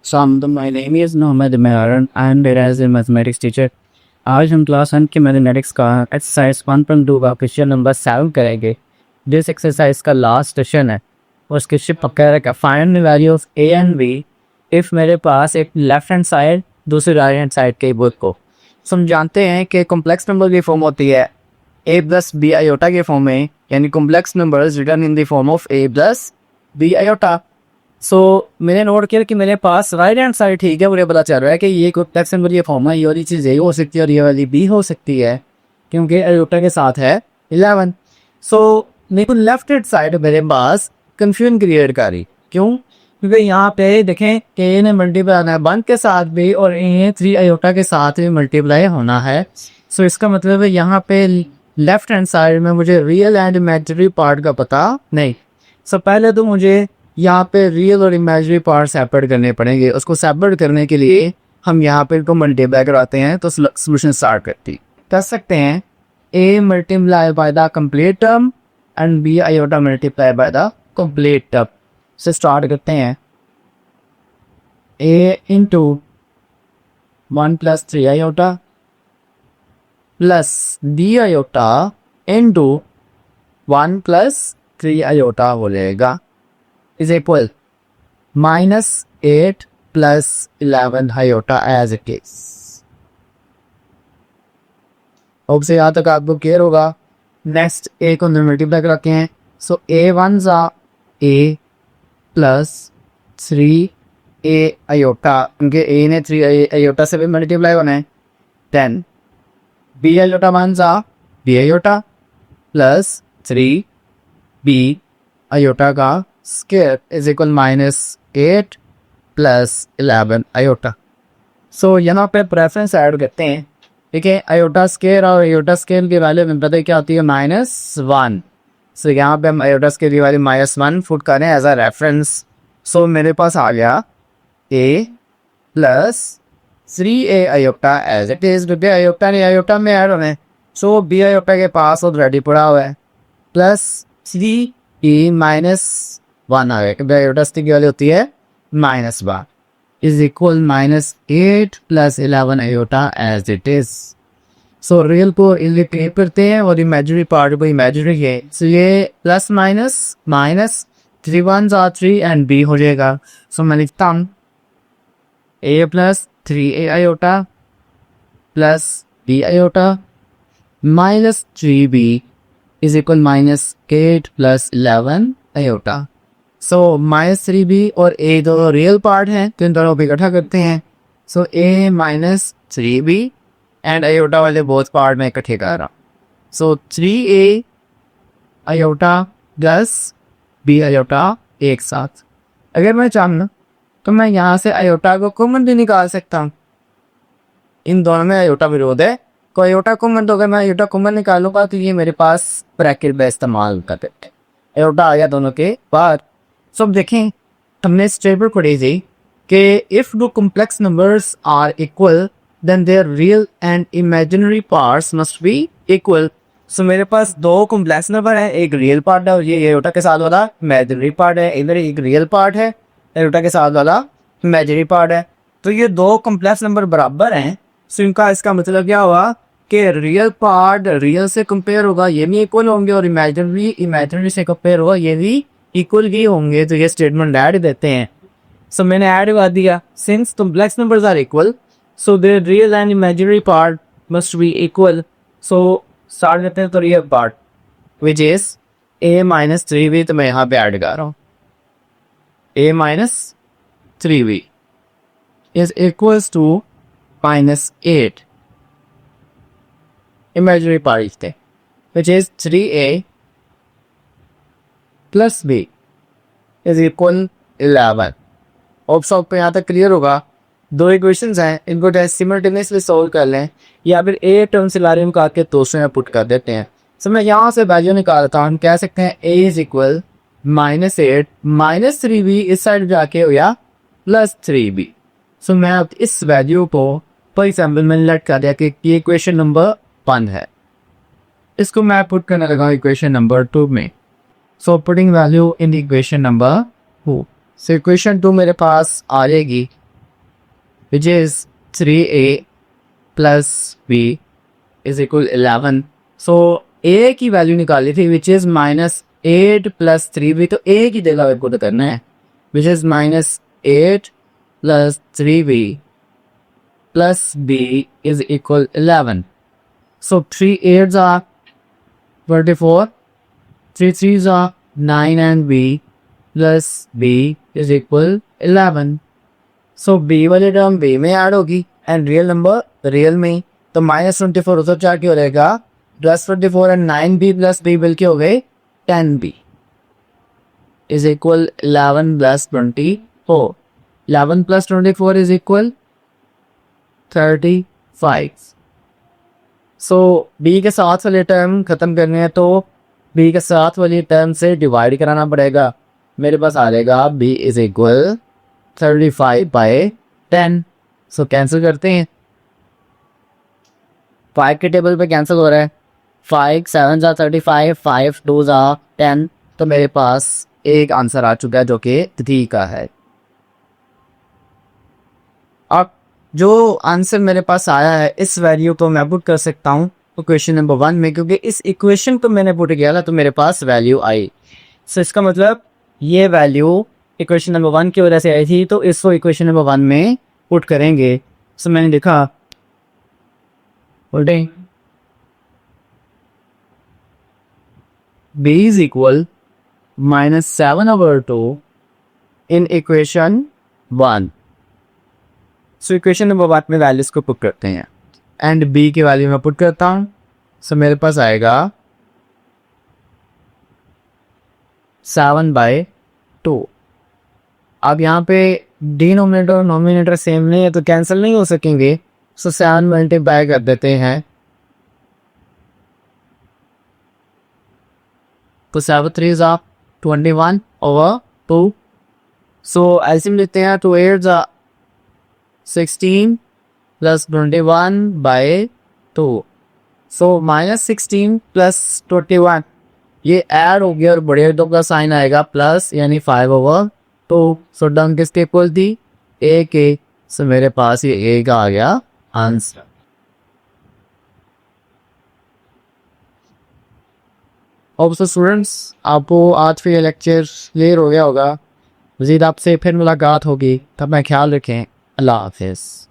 My name is Mohammad Mehran. I am as a mathematics teacher. आज हम class 1 की mathematics का एक्सरसाइज 1.2 का क्वेश्चन नंबर 7 करेंगे। जिस एक्सरसाइज का लास्ट क्वेश्चन है उस क्वेश्चन पक्का रहेगा, find the value of a and b if मेरे पास एक लेफ्ट हैंड साइड दूसरी राइट हैंड साइड के बुक को। सो हम जानते हैं कि कॉम्प्लेक्स नंबर की फॉर्म होती है ए प्लस बी आयोटा के फॉर्म में, यानी complex numbers return in the form of A plus B iota. So मैंने नोट किया कि मेरे पास राइट हैंड साइड ठीक है, मुझे पता चल रहा है कि ये कॉम्प्लेक्स नंबर ये फॉर्म है, ये वाली चीज़ ए हो सकती है और ये वाली बी हो सकती है क्योंकि आयोटा के साथ है 11। सो मेरे को लेफ्ट हैंड साइड मेरे पास कंफ्यूजन क्रिएट कर रही, क्यों? क्योंकि यहाँ पे देखें कि ए ने मल्टीप्लाई होना है 1 के साथ भी और ए 3 आयोटा के साथ भी मल्टीप्लाई होना है। सो इसका मतलब है यहाँ पे लेफ्ट हैंड साइड में मुझे रियल एंड इमेजिनरी पार्ट का पता नहीं। सो पहले तो मुझे यहाँ पे रियल और इमेजिनरी पार्ट सेपरेट करने पड़ेंगे। उसको सेपरेट करने के लिए हम यहाँ पे इनको मल्टीप्लाई कराते हैं तो सोल्यूशन स्टार्ट कर सकते हैं। A multiply by the complete term and B iota multiply by the complete term से स्टार्ट करते हैं। A into 1 plus 3 iota plus B iota into 1 plus 3 iota हो जाएगा is equal -8 plus 11 iota as it is। अब से यहाँ तक आपको क्लियर होगा। नेक्स्ट ए को मल्टीप्लाई रखे हैं। सो ए वन ज़ा ए प्लस 3 ए आयोटा, क्योंकि ए ने 3 आयोटा से भी मल्टीप्लाई होना है। 10 बी आयोटा वन ज़ा B iota plus 3 B iota का square is equal -8 plus 11 iota. So यहाँ पे प्रेफरेंस ऐड करते हैं, ठीक है। आयोटा स्क्वायर और आयोटा स्क्वायर की वैल्यू में पता है क्या होती है, -1। सो यहाँ पे हम आयोटा स्क्वायर की वैल्यू -1 पुट करें एज अ रेफरेंस। सो मेरे पास आ गया a plus 3a iota as it is, क्योंकि आयोटा नहीं आयोटा में ऐड होना है। सो बी आयोटा के पास ऑलरेडी पड़ा हुआ है प्लस 3e -1 आ गया, क्योंकि आयोटा की वैल्यू होती है -1 is equal -8 plus 11 iota as it is. So real को इलिमिनेट करते हैं और इमेजिनरी पार्ट को इमेजिनरी है। सो ये प्लस माइनस 3 1 3 एंड बी हो जाएगा। सो मैं लिखता हूँ a plus 3a iota plus b iota minus 3b is equal -8 plus 11 iota. So -3b और a दोनों रियल पार्ट हैं तो इन दोनों को इकट्ठा करते हैं। सो a minus 3b and iota वाले बोथ पार्ट में इकट्ठे कर रहा। सो 3a iota plus b iota एक साथ। अगर मैं चाहूँ तो मैं यहाँ से आयोटा को कॉमन भी निकाल सकता हूँ। इन दोनों में आयोटा विरोध है, को आयोटा कॉमन, तो अगर मैं आयोटा कॉमन निकालूंगा तो ये मेरे पास ब्रैकेट में इस्तेमाल कर देते हैं। आयोटा आ गया दोनों के बाद। सो अब देखें, हमने स्टेटमेंट पढ़ी थी कि इफ दो complex numbers are equal then their real and imaginary parts must be equal. So मेरे पास दो कॉम्प्लेक्स नंबर है, एक रियल पार्ट है और ये आयोटा के साथ वाला इमेजिनरी पार्ट है। इधर एक रियल पार्ट है, आयोटा के साथ वाला इमेजिनरी पार्ट है। तो ये दो कॉम्प्लेक्स नंबर बराबर हैं। सो इनका इसका मतलब क्या हुआ कि रियल पार्ट रियल से कंपेयर होगा, ये भी इक्वल होंगे, और इमेजिनरी से कंपेयर होगा, ये भी इक्वल ही होंगे। तो ये स्टेटमेंट ऐड देते हैं। सो मैंने ऐड कर दिया, since complex numbers are equal so their real and imaginary part must be equal. So start करते हैं तो real part which is a minus 3b, तो मैं यहाँ पे ऐड कर रहा हूँ a minus 3b is equals to -8 imaginary part लिखते हैं which is 3a plus b is equal 11। Op solve पे यहाँ तक क्लियर होगा। दो इक्वेशंस हैं, इनको सिमल्टेनियसली सॉल्व कर लें या फिर ए टर्म से लारे निकाल के दूसरे में पुट कर देते हैं। सो मैं यहाँ से वैल्यू निकालता हूँ। हम कह सकते हैं a इज इक्वल -8 -3b इस साइड जाके हो या +3b। सो मैं अब इस वैल्यू को फॉर एग्जाम्पल मैंने लेट कर दिया कि ये इक्वेशन नंबर 1 है, इसको मैं पुट करने लगा इक्वेशन नंबर 2 में। So putting value in equation number 2। So equation 2 मेरे पास आ जाएगी which is 3a plus b is equal 11। So a की वैल्यू निकाली थी विच इज़ -8 प्लस 3b, तो a की जगह मेरे को तो करना है which is -8 plus 3b plus b is equal 11। So 3 8s are 24, 3 3s are 9 and b plus b is equal 11. So b वाले टर्म b में ऐड होगी एंड रियल नंबर रियल में, तो -24 उधर जाके हो जाएगा +24 एंड 9b प्लस b बल्कि हो गए 10b is equal 11 plus 24. 11 plus 24 is equal 35. So B के साथ वाले टर्म ख़त्म करने हैं तो बी के साथ वाली टर्म से डिवाइड कराना पड़ेगा। मेरे पास आ जाएगा b is equal 35/10। So cancel करते हैं, 5 के टेबल पे कैंसिल हो रहा है। 5 7 जा 35, 5 2 जा 10, तो मेरे पास एक आंसर आ चुका है जो कि 3 का है। अब जो आंसर मेरे पास आया है इस वैल्यू को मैं पुट कर सकता हूँ इक्वेशन नंबर 1 में, क्योंकि इस इक्वेशन को मैंने पुट किया था तो मेरे पास वैल्यू आई। सो इसका मतलब ये वैल्यू इक्वेशन नंबर 1 की वजह से आई थी, तो इसको इक्वेशन नंबर 1 में पुट करेंगे। सो मैंने लिखा putting b is equal -7/2 in equation 1। So equation number 1 में वैल्यूज को पुट करते हैं एंड b की वैल्यू में पुट करता हूँ। सो मेरे पास आएगा 7/2। अब यहाँ पे डिनोमिनेटर और नोमिनेटर सेम नहीं है तो कैंसिल नहीं हो सकेंगे। सो 7 मल्टीप्लाई कर देते हैं, तो 7 3 जा 21/2। सो एलसीएम लेते हैं, 2 8 जा 16 प्लस 21/2। सो -16 प्लस 21 ये ऐड हो गया और बड़े दो का साइन आएगा प्लस, यानी 5/2। सो डन किसके इक्वल थी, ए के। सो मेरे पास ये ए का आ गया आंसर। और सो स्टूडेंट्स आपको आज फिर ये लेक्चर क्लियर हो गया होगा। मज़ीद आपसे फिर मुलाकात होगी, तब मैं ख्याल रखें। अल्लाह हाफिज़।